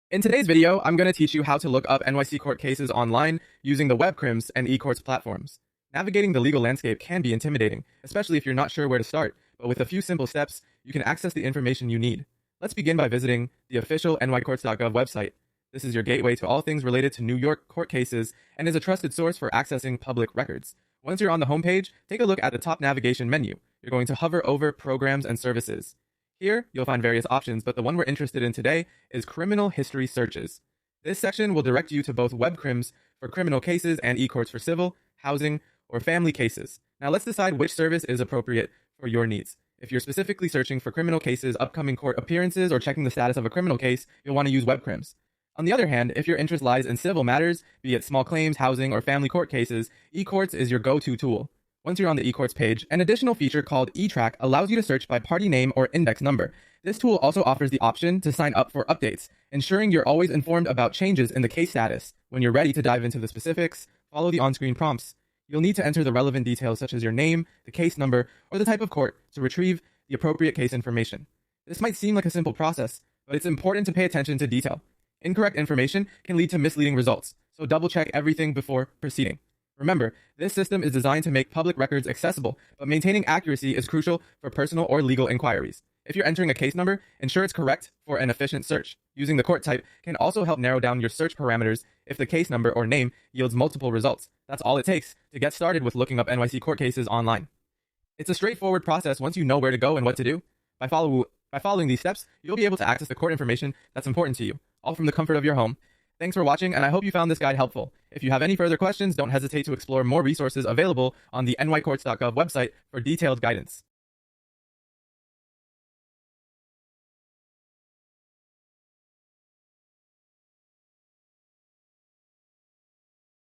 In today's video, I'm going to teach you how to look up NYC court cases online using the WebCrims and eCourts platforms. Navigating the legal landscape can be intimidating, especially if you're not sure where to start, but with a few simple steps, you can access the information you need. Let's begin by visiting the official nycourts.gov website. This is your gateway to all things related to New York court cases and is a trusted source for accessing public records. Once you're on the homepage, take a look at the top navigation menu. You're going to hover over Programs and Services. Here, you'll find various options, but the one we're interested in today is Criminal History Searches. This section will direct you to both WebCrims for criminal cases and eCourts for civil, housing, or family cases. Now let's decide which service is appropriate for your needs. If you're specifically searching for criminal cases, upcoming court appearances, or checking the status of a criminal case, you'll want to use WebCrims. On the other hand, if your interest lies in civil matters, be it small claims, housing, or family court cases, eCourts is your go-to tool. Once you're on the eCourts page, an additional feature called eTrack allows you to search by party name or index number. This tool also offers the option to sign up for updates, ensuring you're always informed about changes in the case status. When you're ready to dive into the specifics, follow the on-screen prompts. You'll need to enter the relevant details such as your name, the case number, or the type of court to retrieve the appropriate case information. This might seem like a simple process, but it's important to pay attention to detail. Incorrect information can lead to misleading results, so double-check everything before proceeding. Remember, this system is designed to make public records accessible, but maintaining accuracy is crucial for personal or legal inquiries. If you're entering a case number, ensure it's correct for an efficient search. Using the court type can also help narrow down your search parameters if the case number or name yields multiple results. That's all it takes to get started with looking up NYC court cases online. It's a straightforward process once you know where to go and what to do. By following these steps, you'll be able to access the court information that's important to you, all from the comfort of your home. Thanks for watching, and I hope you found this guide helpful. If you have any further questions, don't hesitate to explore more resources available on the nycourts.gov website for detailed guidance.